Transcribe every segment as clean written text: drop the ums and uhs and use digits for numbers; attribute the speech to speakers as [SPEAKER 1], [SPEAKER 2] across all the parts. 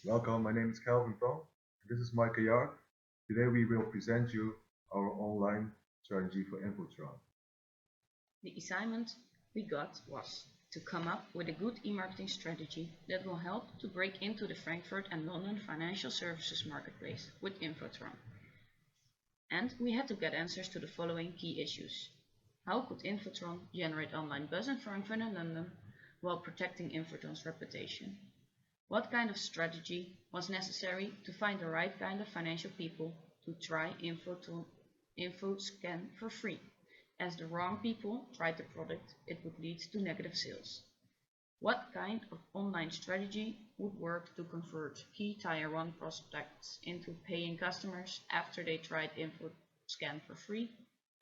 [SPEAKER 1] Welcome, my name is Calvin Tong. This is Micah Yard. Today we will present you our online strategy for Infotron.
[SPEAKER 2] The assignment we got was to come up with a good e-marketing strategy that will help to break into the Frankfurt and London financial services marketplace with Infotron. And we had to get answers to the following key issues. How could Infotron generate online buzz in Frankfurt and London while protecting Infotron's reputation? What kind of strategy was necessary to find the right kind of financial people to try InfoScan for free? As the wrong people tried the product, it would lead to negative sales. What kind of online strategy would work to convert key Tier 1 prospects into paying customers after they tried InfoScan for free?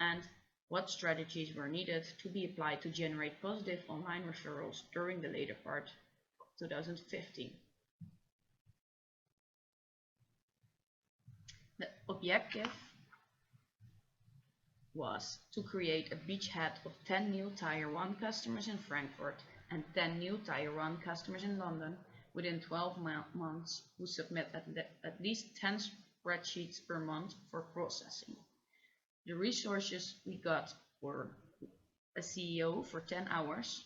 [SPEAKER 2] And what strategies were needed to be applied to generate positive online referrals during the later part of 2015? The objective was to create a beachhead of 10 new Tier 1 customers in Frankfurt and 10 new Tier 1 customers in London within 12 months who submit at least 10 spreadsheets per month for processing. The resources we got were a CEO for 10 hours,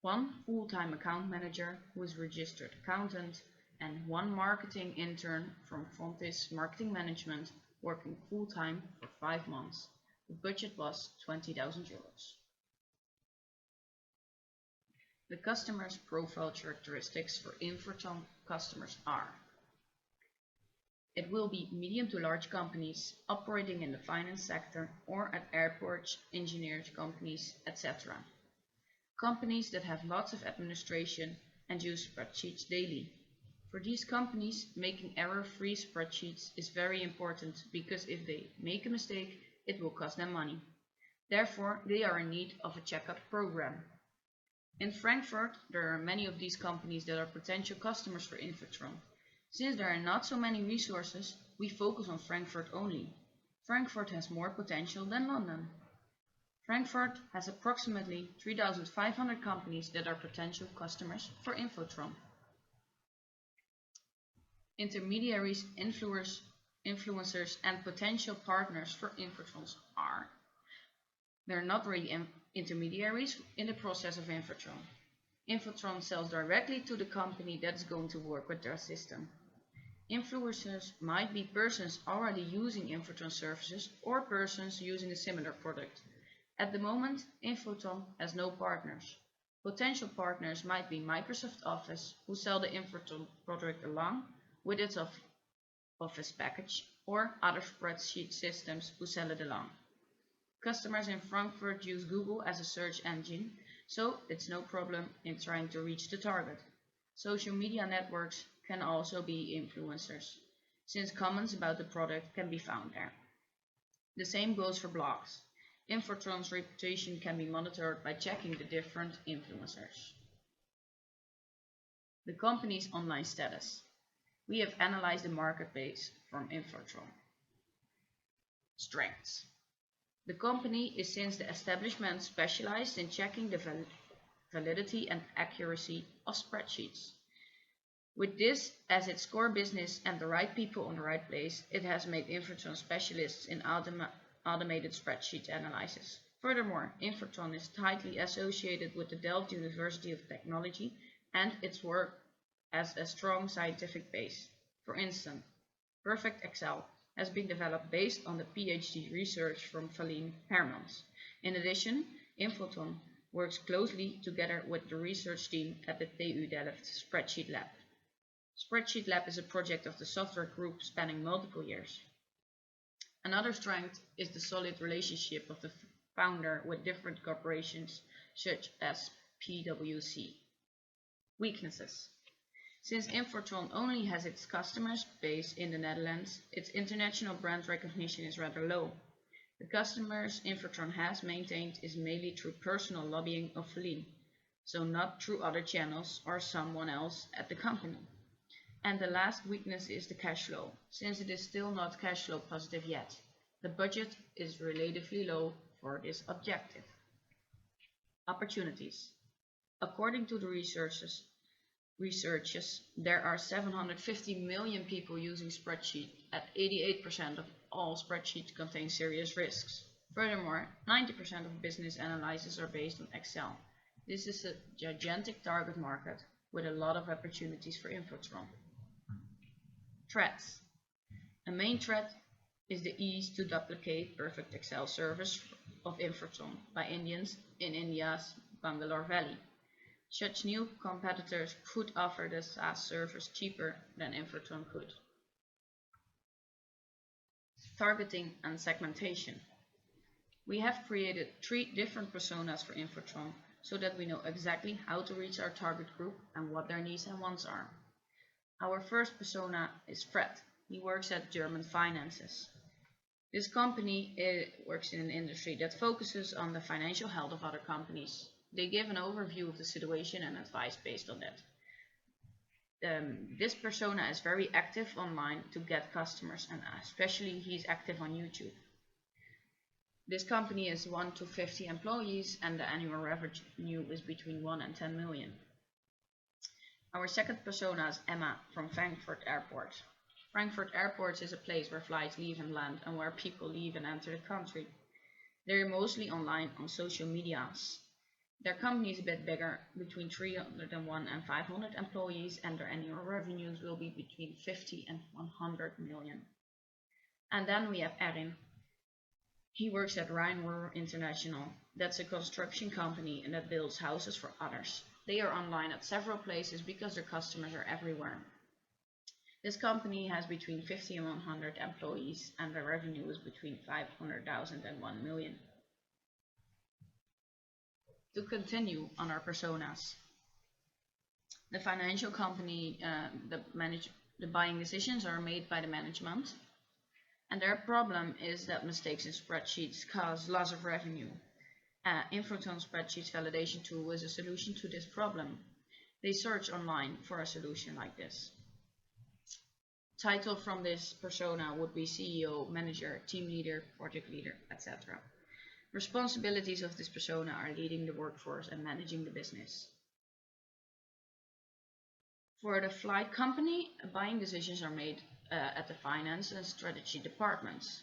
[SPEAKER 2] one full-time account manager who is registered accountant, and one marketing intern from Fontis Marketing Management working full-time for 5 months. The budget was €20,000. The customer's profile characteristics for Infotron customers are: it will be medium to large companies operating in the finance sector or at airports, engineers companies, etc. Companies that have lots of administration and use spreadsheets daily. For these companies, making error-free spreadsheets is very important because if they make a mistake, it will cost them money. Therefore, they are in need of a checkup program. In Frankfurt, there are many of these companies that are potential customers for Infotron. Since there are not so many resources, we focus on Frankfurt only. Frankfurt has more potential than London. Frankfurt has approximately 3,500 companies that are potential customers for Infotron. Intermediaries, influencers, and potential partners for Infotrons are: they're not really intermediaries in the process of Infotron. Infotron sells directly to the company that is going to work with their system. Influencers might be persons already using Infotron services or persons using a similar product. At the moment, Infotron has no partners. Potential partners might be Microsoft Office, who sell the Infotron product along with its Office package, or other spreadsheet systems who sell it along. Customers in Frankfurt use Google as a search engine, so it's no problem in trying to reach the target. Social media networks can also be influencers, since comments about the product can be found there. The same goes for blogs. Infotron's reputation can be monitored by checking the different influencers. The company's online status. We have analyzed the marketplace from Infotron. Strengths. The company is since the establishment specialized in checking the validity and accuracy of spreadsheets. With this as its core business and the right people in the right place, it has made Infotron specialists in automated spreadsheet analysis. Furthermore, Infotron is tightly associated with the Delft University of Technology and its work as a strong scientific base. For instance, Perfect Excel has been developed based on the PhD research from Valeen Hermans. In addition, Infotron works closely together with the research team at the TU Delft Spreadsheet Lab. Spreadsheet Lab is a project of the software group spanning multiple years. Another strength is the solid relationship of the founder with different corporations such as PwC. Weaknesses. Since Infotron only has its customer base in the Netherlands, its international brand recognition is rather low. The customers Infotron has maintained is mainly through personal lobbying of Valeen, so not through other channels or someone else at the company. And the last weakness is the cash flow, since it is still not cash flow positive yet. The budget is relatively low for this objective. Opportunities. According to the researchers, researches, there are 750 million people using spreadsheets, at 88% of all spreadsheets contain serious risks. Furthermore, 90% of business analyses are based on Excel. This is a gigantic target market with a lot of opportunities for Infotron. Threats. A main threat is the ease to duplicate perfect Excel service of Infotron by Indians in India's Bangalore Valley. Such new competitors could offer the SaaS service cheaper than Infotron could. Targeting and segmentation. We have created 3 different personas for Infotron so that we know exactly how to reach our target group and what their needs and wants are. Our first persona is Fred. He works at German Finances. This company works in an industry that focuses on the financial health of other companies. They give an overview of the situation and advice based on that. This persona is very active online to get customers, and especially he's active on YouTube. This company is 1 to 50 employees and the annual revenue is between 1 and 10 million. Our second persona is Emma from Frankfurt Airport. Frankfurt Airport is a place where flights leave and land and where people leave and enter the country. They're mostly online on social medias. Their company is a bit bigger, between 301 and 500 employees, and their annual revenues will be between 50 and 100 million. And then we have Erin. He works at Rheinruhr International. That's a construction company and that builds houses for others. They are online at several places because their customers are everywhere. This company has between 50 and 100 employees and their revenue is between 500,000 and 1 million. To continue on our personas. The financial company, the buying decisions are made by the management, and their problem is that mistakes in spreadsheets cause loss of revenue. Infotron Spreadsheets Validation Tool is a solution to this problem. They search online for a solution like this. Title from this persona would be CEO, manager, team leader, project leader, etc. Responsibilities of this persona are leading the workforce and managing the business. For the flight company, buying decisions are made at the finance and strategy departments.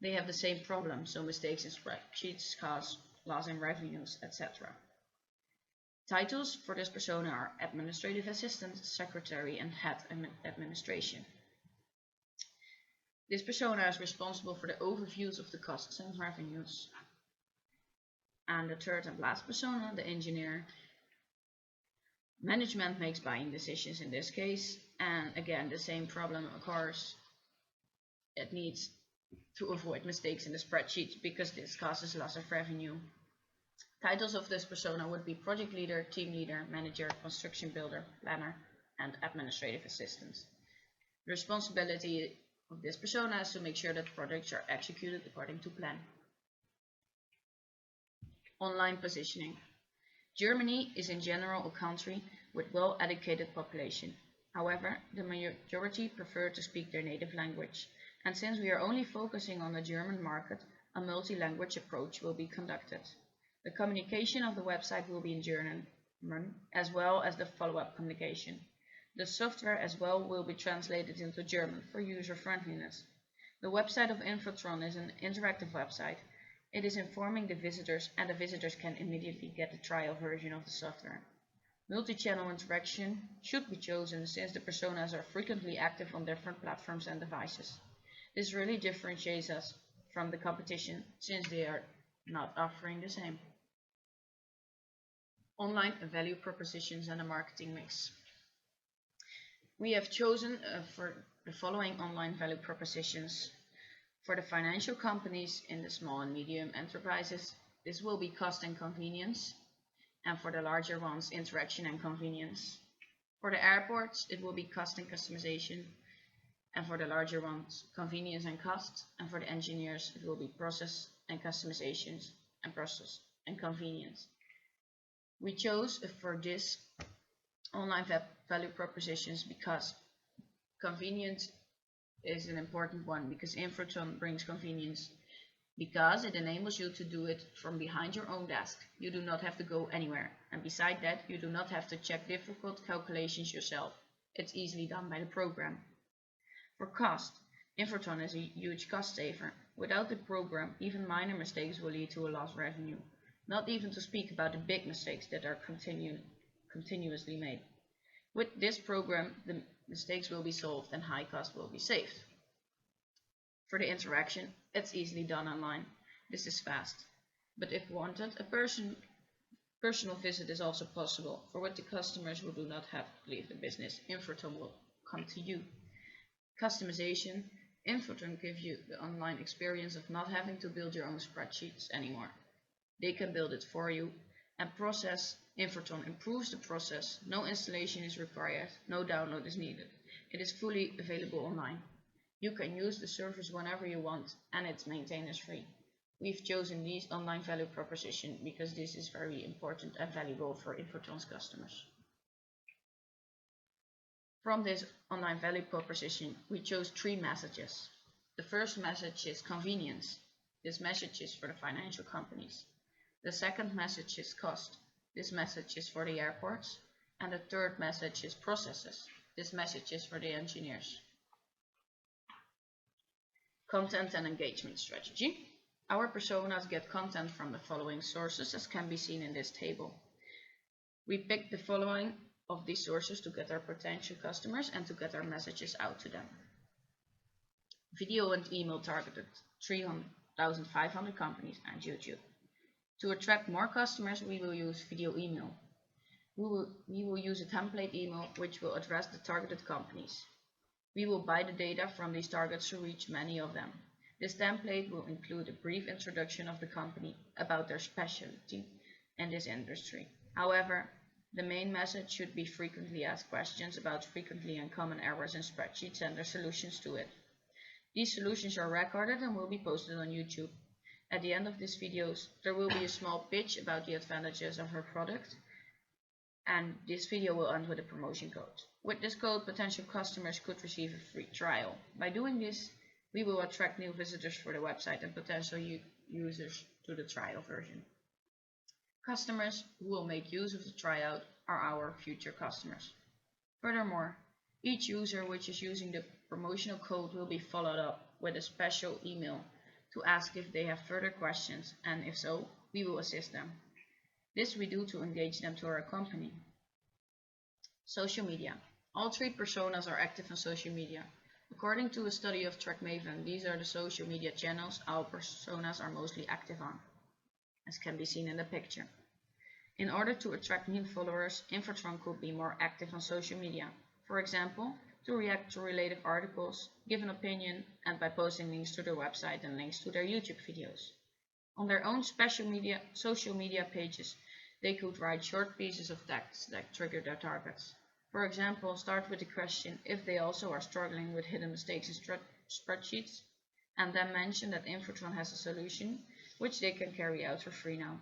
[SPEAKER 2] They have the same problem, so mistakes in spreadsheets cause loss in revenues, etc. Titles for this persona are administrative assistant, secretary, and head administration. This persona is responsible for the overviews of the costs and revenues. And the third and last persona, the engineer. Management makes buying decisions in this case, and again the same problem occurs. It needs to avoid mistakes in the spreadsheet because this causes loss of revenue. Titles of this persona would be project leader, team leader, manager, construction builder, planner, and administrative assistant. The responsibility of this persona is to make sure that projects are executed according to plan. Online positioning. Germany is in general a country with well-educated population. However, the majority prefer to speak their native language, and since we are only focusing on the German market, a multi-language approach will be conducted. The communication of the website will be in German, as well as the follow-up communication. The software as well will be translated into German for user friendliness. The website of Infotron is an interactive website. It is informing the visitors, and the visitors can immediately get the trial version of the software. Multi-channel interaction should be chosen since the personas are frequently active on different platforms and devices. This really differentiates us from the competition since they are not offering the same. Online value propositions and a marketing mix. We have chosen for the following online value propositions. For the financial companies in the small and medium enterprises, this will be cost and convenience, and for the larger ones, interaction and convenience. For the airports, it will be cost and customization, and for the larger ones, convenience and cost, and for the engineers, it will be process and customizations, and process and convenience. We chose for this online value propositions because convenience is an important one, because Infotron brings convenience. because it enables you to do it from behind your own desk. You do not have to go anywhere, and beside that, you do not have to check difficult calculations yourself. It's easily done by the program. For cost, Infotron is a huge cost saver. Without the program, even minor mistakes will lead to a lost revenue, not even to speak about the big mistakes that are continuously made. With this program, the mistakes will be solved and high cost will be saved. For the interaction, it's easily done online. This is fast. But if wanted, a personal visit is also possible. For with the customers who do not have to leave the business, Infotron will come to you. Customization. Infotron gives you the online experience of not having to build your own spreadsheets anymore. They can build it for you. And process. Infotron improves the process. No installation is required. No download is needed. It is fully available online. You can use the service whenever you want, and its maintenance free. We've chosen this online value proposition because this is very important and valuable for Infotron's customers. From this online value proposition, we chose 3 messages. The first message is convenience. This message is for the financial companies. The second message is cost. This message is for the airports. And the third message is processes. This message is for the engineers. Content and engagement strategy. Our personas get content from the following sources, as can be seen in this table. We picked the following of these sources to get our potential customers and to get our messages out to them. Video and email targeted 3,500 companies and YouTube. To attract more customers, we will use video email. We will use a template email which will address the targeted companies. We will buy the data from these targets to reach many of them. This template will include a brief introduction of the company about their specialty in this industry. However, the main message should be frequently asked questions about frequently and common errors in spreadsheets and their solutions to it. These solutions are recorded and will be posted on YouTube. At the end of these videos, there will be a small pitch about the advantages of our product, and this video will end with a promotion code. With this code, potential customers could receive a free trial. By doing this, we will attract new visitors for the website and potential users to the trial version. Customers who will make use of the tryout are our future customers. Furthermore, each user which is using the promotional code will be followed up with a special email to ask if they have further questions, and if so, we will assist them. This we do to engage them to our company. Social media. All 3 personas are active on social media. According to a study of TrackMaven, these are the social media channels our personas are mostly active on, as can be seen in the picture. In order to attract new followers, Infotron could be more active on social media. For example, to react to related articles, give an opinion, and by posting links to their website and links to their YouTube videos. On their own social media pages, they could write short pieces of text that trigger their targets. For example, start with the question if they also are struggling with hidden mistakes in spreadsheets, and then mention that Infotron has a solution which they can carry out for free now.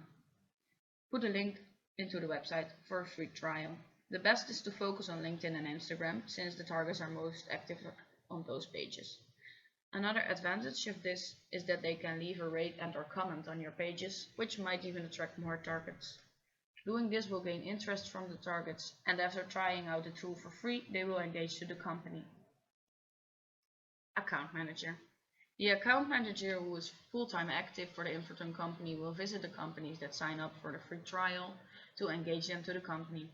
[SPEAKER 2] Put a link into the website for a free trial. The best is to focus on LinkedIn and Instagram, since the targets are most active on those pages. Another advantage of this is that they can leave a rate and/or comment on your pages, which might even attract more targets. Doing this will gain interest from the targets, and after trying out the tool for free, they will engage to the company. Account Manager. The account manager who is full-time active for the Infotron company will visit the companies that sign up for the free trial to engage them to the company.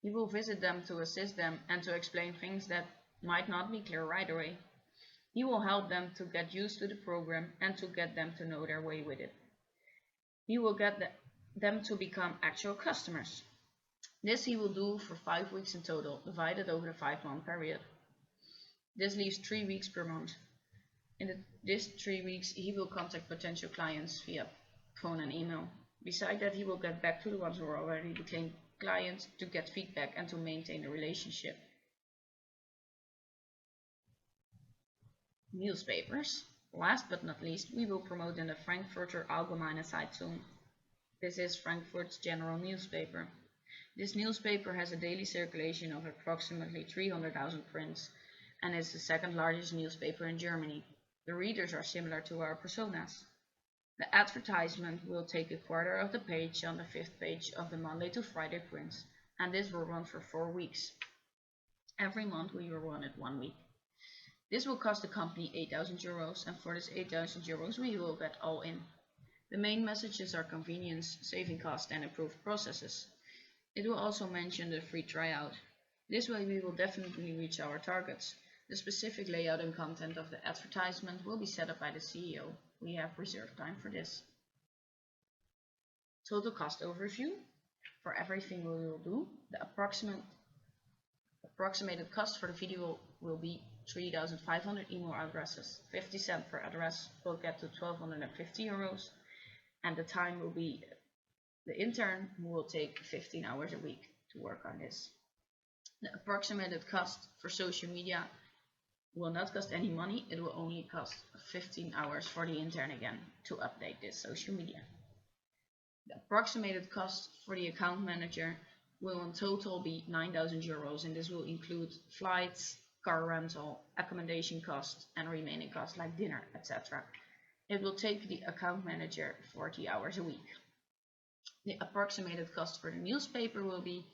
[SPEAKER 2] He will visit them to assist them and to explain things that might not be clear right away. He will help them to get used to the program and to get them to know their way with it. He will get them to become actual customers. This he will do for 5 weeks in total, divided over the 5-month period. This leaves 3 weeks per month. In these 3 weeks, he will contact potential clients via phone and email. Besides that, he will get back to the ones who already became clients to get feedback and to maintain the relationship. Newspapers. Last but not least, we will promote in the Frankfurter Allgemeine Zeitung. This is Frankfurt's general newspaper. This newspaper has a daily circulation of approximately 300,000 prints and is the 2nd largest newspaper in Germany. The readers are similar to our personas. The advertisement will take a quarter of the page on the fifth page of the Monday to Friday prints, and this will run for 4 weeks. Every month we will run it 1 week. This will cost the company €8,000, and for this €8,000 we will get all in. The main messages are convenience, saving cost, and improved processes. It will also mention the free tryout. This way we will definitely reach our targets. The specific layout and content of the advertisement will be set up by the CEO. We have reserved time for this. Total cost overview. For everything we will do, the approximated cost for the video will be 3,500 email addresses. 50 cents per address will get to €1,250, and the time will be the intern who will take 15 hours a week to work on this. The approximated cost for social media will not cost any money, it will only cost 15 hours for the intern again to update this social media. The approximated cost for the account manager will in total be €9,000, and this will include flights, car rental, accommodation costs, and remaining costs like dinner, etc. It will take the account manager 40 hours a week. The approximated cost for the newspaper will be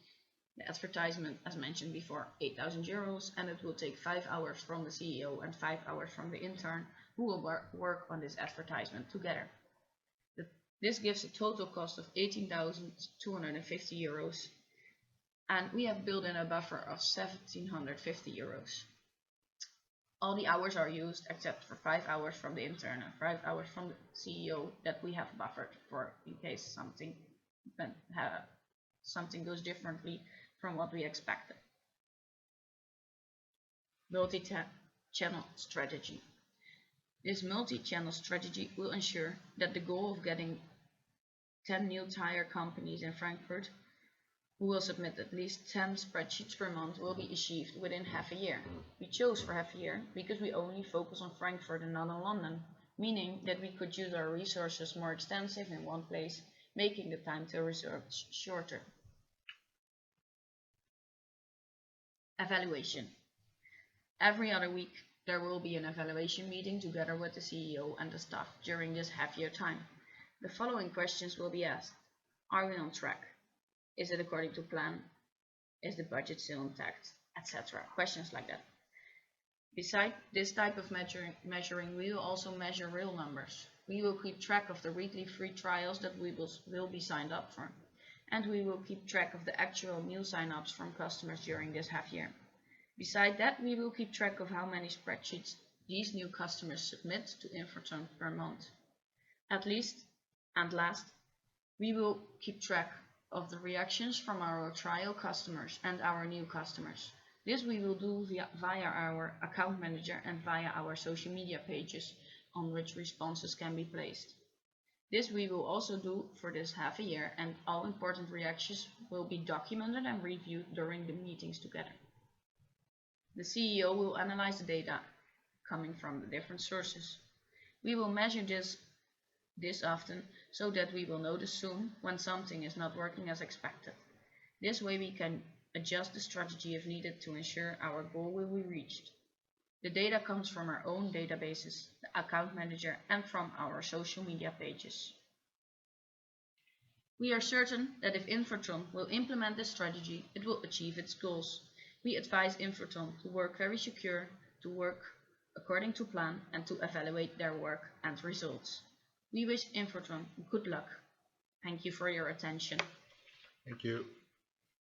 [SPEAKER 2] the advertisement, as mentioned before, €8,000, and it will take 5 hours from the CEO and 5 hours from the intern who will work on this advertisement together. This gives a total cost of €18,250, and we have built in a buffer of €1,750. All the hours are used except for 5 hours from the intern and 5 hours from the CEO that we have buffered for in case something goes differently from what we expected. Multi-channel strategy. This multi-channel strategy will ensure that the goal of getting 10 new tire companies in Frankfurt who will submit at least 10 spreadsheets per month will be achieved within half a year. We chose for half a year because we only focus on Frankfurt and not on London, meaning that we could use our resources more extensive in one place, making the time to research shorter. Evaluation. Every other week there will be an evaluation meeting together with the CEO and the staff during this half-year time. The following questions will be asked. Are we on track? Is it according to plan? Is the budget still intact? Etc. Questions like that. Besides this type of measuring, we will also measure real numbers. We will keep track of the weekly free trials that will be signed up for, and we will keep track of the actual new sign-ups from customers during this half year. Besides that, we will keep track of how many spreadsheets these new customers submit to Infotron per month. Last, we will keep track of the reactions from our trial customers and our new customers. This we will do via our account manager and via our social media pages on which responses can be placed. This we will also do for this half a year, and all important reactions will be documented and reviewed during the meetings together. The CEO will analyze the data coming from the different sources. We will measure this often so that we will notice soon when something is not working as expected. This way we can adjust the strategy if needed to ensure our goal will be reached. The data comes from our own databases, the account manager, and from our social media pages. We are certain that if Infotron will implement this strategy, it will achieve its goals. We advise Infotron to work very secure, to work according to plan, and to evaluate their work and results. We wish Infotron good luck. Thank you for your attention.
[SPEAKER 1] Thank you.